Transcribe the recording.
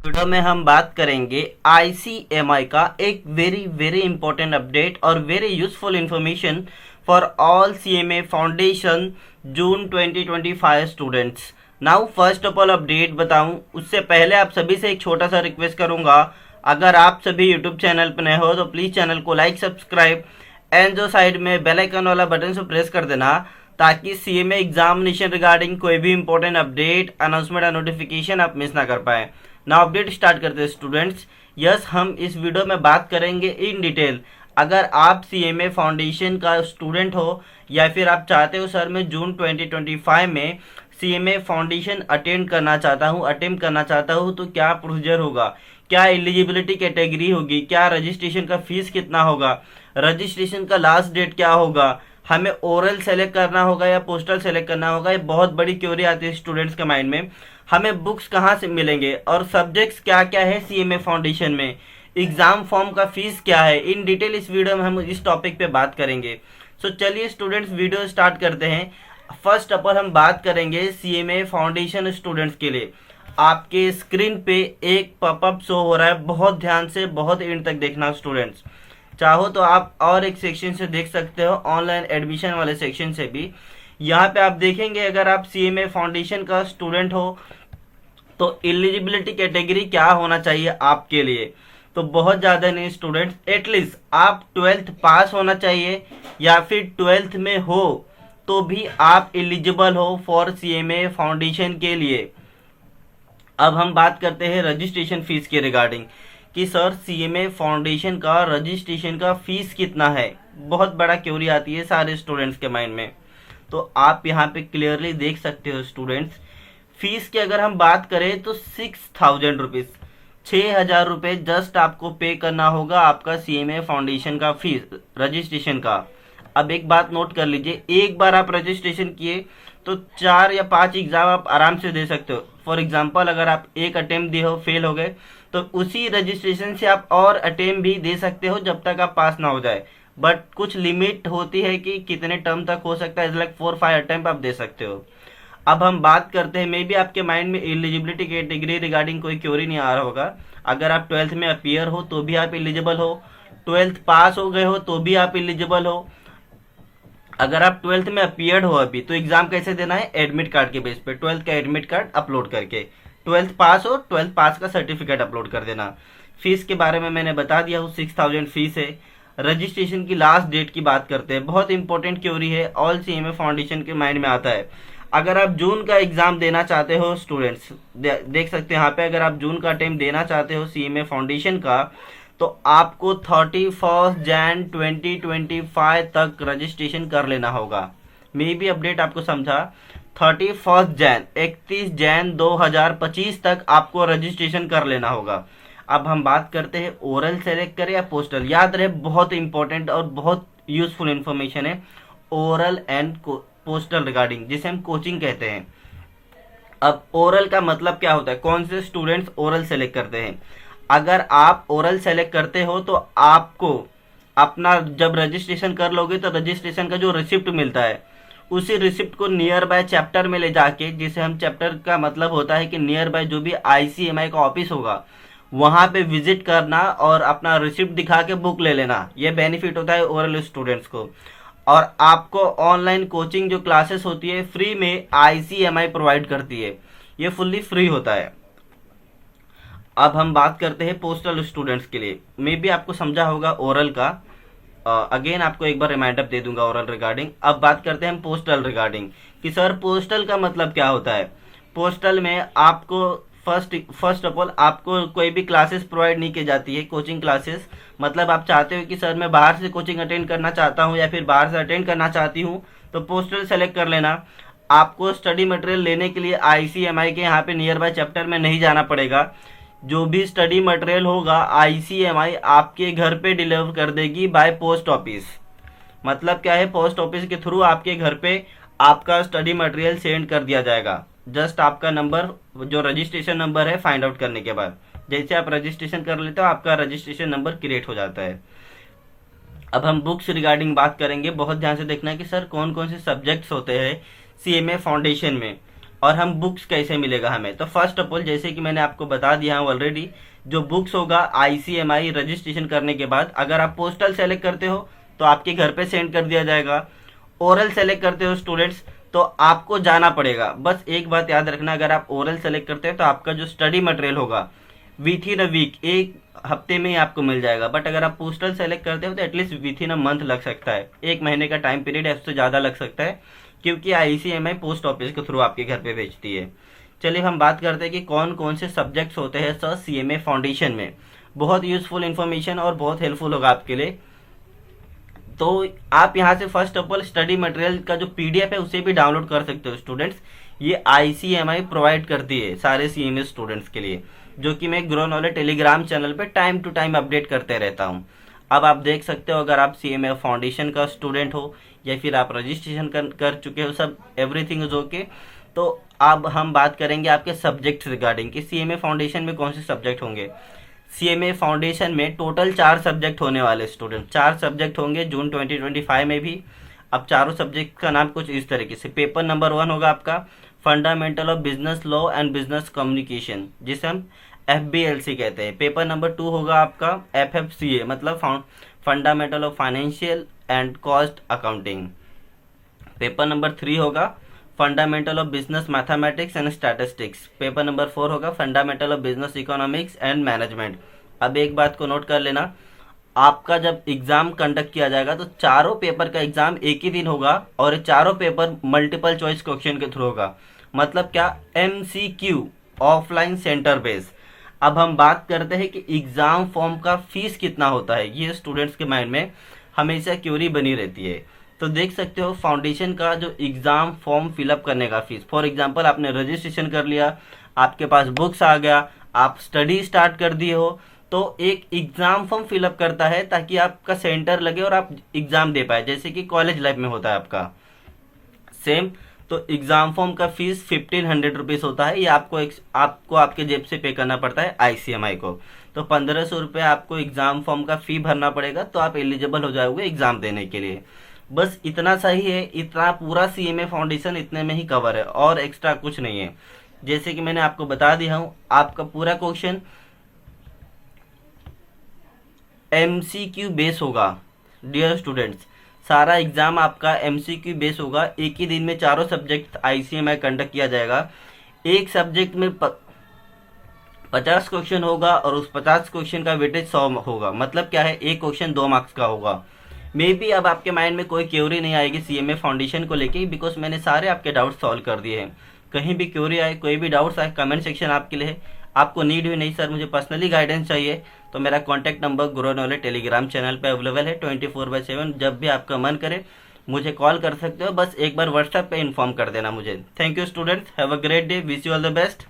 Video में हम बात करेंगे आईसीएमआई का एक वेरी वेरी इंपॉर्टेंट अपडेट और very useful information for all CMA foundation June 2025 students. Now first of all update बताऊं उससे पहले आप सभी से एक छोटा सा रिक्वेस्ट करूंगा, अगर आप सभी यूट्यूब चैनल पर नए हो तो प्लीज़ चैनल को लाइक सब्सक्राइब एंड जो साइड में बेल आइकन वाला बटन से प्रेस कर देना ताकि सीएमए एग्जामिनेशन रिगार्डिंग कोई भी इंपॉर्टेंट अपडेट अनाउंसमेंट या नोटिफिकेशन आप मिस ना कर पाए। ना अपडेट स्टार्ट करते हैं स्टूडेंट्स। यस, हम इस वीडियो में बात करेंगे इन डिटेल। अगर आप सीएमए फाउंडेशन का स्टूडेंट हो या फिर आप चाहते हो सर मैं जून 2025 में सीएमए फाउंडेशन अटेंड करना चाहता हूँ अटेम्प्ट करना चाहता हूँ तो क्या प्रोसीजर होगा, क्या एलिजिबिलिटी कैटेगरी होगी, क्या रजिस्ट्रेशन का फीस कितना होगा, रजिस्ट्रेशन का लास्ट डेट क्या होगा, हमें ओरल सेलेक्ट करना होगा या पोस्टल सेलेक्ट करना होगा। ये बहुत बड़ी क्वेरी आती है स्टूडेंट्स के माइंड में। हमें बुक्स कहाँ से मिलेंगे और सब्जेक्ट्स क्या क्या है सीएमए फाउंडेशन में, एग्जाम फॉर्म का फीस क्या है, इन डिटेल इस वीडियो में हम इस टॉपिक पे बात करेंगे। सो चलिए स्टूडेंट्स वीडियो स्टार्ट करते हैं। फर्स्ट ऑफ ऑल हम बात करेंगे सीएमए फाउंडेशन स्टूडेंट्स के लिए। आपके स्क्रीन पे एक पॉपअप शो हो रहा है, बहुत ध्यान से बहुत एंड तक देखना स्टूडेंट्स। चाहो तो आप और एक सेक्शन से देख सकते हो, ऑनलाइन एडमिशन वाले सेक्शन से भी। यहाँ पे आप देखेंगे अगर आप सीएमए फाउंडेशन का स्टूडेंट हो तो एलिजिबिलिटी कैटेगरी क्या होना चाहिए आपके लिए। तो बहुत ज़्यादा नहीं स्टूडेंट्स, एटलीस्ट आप 12th पास होना चाहिए या फिर 12th में हो तो भी आप एलिजिबल हो फॉर सीएमए फाउंडेशन के लिए। अब हम बात करते हैं रजिस्ट्रेशन फीस के रिगार्डिंग कि सर सीएमए फाउंडेशन का रजिस्ट्रेशन का फीस कितना है। बहुत बड़ा क्वेरी आती है सारे स्टूडेंट्स के माइंड में। तो आप यहाँ पे क्लियरली देख सकते हो स्टूडेंट्स, फीस की अगर हम बात करें तो 6,000 रुपीज़, 6,000 रुपये जस्ट आपको पे करना होगा आपका सीएमए फाउंडेशन का फीस रजिस्ट्रेशन का। अब एक बात नोट कर लीजिए, एक बार आप रजिस्ट्रेशन किए तो 4 या 5 एग्जाम आप आराम से दे सकते हो। फॉर एग्जांपल अगर आप एक अटेम्प्ट दिए हो फेल हो गए तो उसी रजिस्ट्रेशन से आप और अटेम्प्ट भी दे सकते हो जब तक आप पास ना हो जाए। बट कुछ लिमिट होती है कि कितने टर्म तक हो सकता है, लाइक 4-5 अटेम्प्ट आप दे सकते हो। अब हम बात करते हैं, मे बी आपके माइंड में एलिजिबिलिटी कैटेगरी रिगार्डिंग कोई क्वेरी नहीं आ रहा होगा। अगर आप 12th में अपीयर हो तो भी आप एलिजिबल हो, 12th पास हो गए हो तो भी आप एलिजिबल हो। अगर आप 12th में अपीयर्ड हो अभी तो एग्जाम कैसे देना है, एडमिट कार्ड के बेस पे 12th का एडमिट कार्ड अपलोड करके। 12th पास हो, 12th पास का सर्टिफिकेट अपलोड कर देना। फीस के बारे में मैंने बता दिया हूँ, 6,000 फीस है। रजिस्ट्रेशन की लास्ट डेट की बात करते हैं, बहुत इंपॉर्टेंट क्वेरी है, ऑल सीएमए फाउंडेशन के माइंड में आता है। अगर आप जून का एग्जाम देना चाहते हो स्टूडेंट्स, देख सकते हैं यहाँ पे, अगर आप जून का अटेम्प्ट देना चाहते हो सीएमए फाउंडेशन का तो आपको 31 जैन 2025 तक रजिस्ट्रेशन कर लेना होगा। मे भी अपडेट आपको समझा, 31 जैन 2025 तक आपको रजिस्ट्रेशन कर लेना होगा। अब हम बात करते हैं ओरल सेलेक्ट करें या पोस्टल। याद रहे बहुत इंपॉर्टेंट और बहुत यूजफुल इंफॉर्मेशन है ओरल एंड पोस्टल रिगार्डिंग, जिसे हम कोचिंग कहते हैं। अब ओरल का मतलब क्या होता है, कौन से स्टूडेंट्स ओरल सेलेक्ट करते हैं। अगर आप ओरल सेलेक्ट करते हो तो आपको अपना जब रजिस्ट्रेशन कर लोगे तो रजिस्ट्रेशन का जो रिसिप्ट मिलता है उसी रिसिप्ट को नियर बाय चैप्टर में ले जाके, जिसे हम चैप्टर का मतलब होता है कि नियर बाय जो भी आईसीएमआई का ऑफिस होगा वहां पे विजिट करना और अपना रिसिप्ट दिखा के बुक ले लेना। यह बेनिफिट होता है ओरल स्टूडेंट्स को। और आपको ऑनलाइन कोचिंग जो क्लासेस होती है फ्री में आईसीएमआई प्रोवाइड करती है, ये फुल्ली फ्री होता है। अब हम बात करते हैं पोस्टल स्टूडेंट्स के लिए। मे भी आपको समझा होगा ओरल का, अगेन आपको एक बार रिमाइंडर दे दूंगा ओरल रिगार्डिंग। अब बात करते हैं हम पोस्टल रिगार्डिंग कि सर पोस्टल का मतलब क्या होता है। पोस्टल में आपको फर्स्ट ऑफ ऑल आपको कोई भी क्लासेस प्रोवाइड नहीं की जाती है, कोचिंग क्लासेस। मतलब आप चाहते हो कि सर मैं बाहर से कोचिंग अटेंड करना चाहता हूँ या फिर बाहर से अटेंड करना चाहती हूँ तो पोस्टल सेलेक्ट कर लेना। आपको स्टडी मटेरियल लेने के लिए आईसीएमआई के यहाँ पे नियर बाय चैप्टर में नहीं जाना पड़ेगा। जो भी स्टडी मटेरियल होगा आईसीएमआई आपके घर पे डिलीवर कर देगी बाय पोस्ट ऑफिस। मतलब क्या है, पोस्ट ऑफिस के थ्रू आपके घर पे आपका स्टडी मटेरियल सेंड कर दिया जाएगा। जस्ट आपका नंबर, जो रजिस्ट्रेशन नंबर है, फाइंड आउट करने के बाद जैसे आप रजिस्ट्रेशन कर लेते हो आपका रजिस्ट्रेशन नंबर क्रिएट हो जाता है। अब हम बुक्स रिगार्डिंग बात करेंगे। बहुत ध्यान से देखना है कि सर कौन कौन से सब्जेक्ट्स होते हैं सीएमए फाउंडेशन में और हम बुक्स कैसे मिलेगा हमें। तो फर्स्ट ऑफ ऑल जैसे कि मैंने आपको बता दिया हूँ ऑलरेडी, जो बुक्स होगा ICMI रजिस्ट्रेशन करने के बाद, अगर आप पोस्टल सेलेक्ट करते हो तो आपके घर पे सेंड कर दिया जाएगा। ओरल सेलेक्ट करते हो स्टूडेंट्स तो आपको जाना पड़ेगा। बस एक बात याद रखना, अगर आप ओरल सेलेक्ट करते हैं तो आपका जो स्टडी मटेरियल होगा विथ इन अ वीक, एक हफ्ते में ही आपको मिल जाएगा। बट अगर आप पोस्टल सेलेक्ट करते हो तो at least with in a month लग सकता है, एक महीने का टाइम पीरियड उससे ज़्यादा लग सकता है, क्योंकि ICMI पोस्ट ऑफिस के थ्रू आपके घर पे भेजती है। चलिए हम बात करते हैं कि कौन कौन से सब्जेक्ट्स होते हैं सर CMA फाउंडेशन में। बहुत यूजफुल इन्फॉर्मेशन और बहुत हेल्पफुल होगा आपके लिए। तो आप यहाँ से first of all study material का जो PDF है उसे भी डाउनलोड कर सकते हो स्टूडेंट्स। ये ICMI प्रोवाइड करती है सारे CMA स्टूडेंट्स के लिए, जो कि मैं ग्रो नॉलेज टेलीग्राम चैनल पे टाइम टू टाइम अपडेट करते रहता हूँ। अब आप देख सकते हो, अगर आप CMA फाउंडेशन का स्टूडेंट हो या फिर आप रजिस्ट्रेशन कर चुके हो, सब एवरीथिंग इज ओके। तो अब हम बात करेंगे आपके सब्जेक्ट्स रिगार्डिंग कि CMA फाउंडेशन में कौन से सब्जेक्ट होंगे। CMA फाउंडेशन में टोटल 4 सब्जेक्ट होने वाले स्टूडेंट, 4 सब्जेक्ट होंगे जून 2025 में भी। अब चारों सब्जेक्ट का नाम कुछ इस तरीके से, पेपर नंबर 1 होगा आपका fundamental of business law and business communication, जिसे हम FBLC कहते हैं। पेपर नंबर 2 होगा आपका FFCA, मतलब fundamental of financial and cost accounting. Paper number 3 होगा fundamental of business mathematics and statistics. Paper number 4 होगा fundamental of business economics and management. अब एक बात को नोट कर लेना, आपका जब एग्जाम कंडक्ट किया जाएगा तो चारों पेपर का एग्जाम एक ही दिन होगा और ये चारों पेपर मल्टीपल चॉइस क्वेश्चन के थ्रू होगा। मतलब क्या, MCQ, ऑफलाइन सेंटर बेस। अब हम बात करते हैं कि एग्जाम फॉर्म का फीस कितना होता है। ये स्टूडेंट्स के माइंड में हमेशा क्यूरी बनी रहती है। तो देख सकते हो फाउंडेशन का जो एग्जाम फॉर्म फिलअप करने का फीस, फॉर एग्जांपल आपने रजिस्ट्रेशन कर लिया, आपके पास बुक्स आ गया, आप स्टडी स्टार्ट कर दिए हो, तो एक एग्जाम फॉर्म फिलअप करता है ताकि आपका सेंटर लगे और आप एग्जाम दे पाए, जैसे कि कॉलेज लाइफ में होता है आपका सेम। तो एग्जाम फॉर्म का फीस 1500 रुपीज़ होता है। ये आपको आपके जेब से पे करना पड़ता है ICMI को। तो 1500 रुपये आपको एग्जाम फॉर्म का फी भरना पड़ेगा, तो आप एलिजिबल हो जाओगे एग्जाम देने के लिए। बस इतना सही है, इतना पूरा CMA फाउंडेशन इतने में ही कवर है और एक्स्ट्रा कुछ नहीं है। जैसे कि मैंने आपको बता दिया हूँ, आपका पूरा क्वेश्चन MCQ बेस होगा डियर स्टूडेंट्स। सारा एग्जाम आपका MCQ बेस होगा। एक ही दिन में चारों सब्जेक्ट ICMI कंडक्ट किया जाएगा। एक सब्जेक्ट में 50 क्वेश्चन होगा और उस 50 क्वेश्चन का वेटेज 100 होगा। मतलब क्या है, एक क्वेश्चन 2 मार्क्स का होगा। मे बी अब आपके माइंड में कोई क्यूरी नहीं आएगी CMA फाउंडेशन को लेके, बिकॉज मैंने सारे आपके डाउट सॉल्व कर दिए हैं। कहीं भी क्यूरी आए, कोई भी डाउट्स आए, कमेंट सेक्शन आपके लिए है। आपको नीड हुई नहीं सर मुझे पर्सनली गाइडेंस चाहिए, तो मेरा contact number grow knowledge Telegram channel पे अवेलेबल है 24/7। जब भी आपका मन करे मुझे कॉल कर सकते हो, बस एक बार व्हाट्सएप पे इन्फॉर्म कर देना मुझे। Thank you students, have a great day, wish you all the best.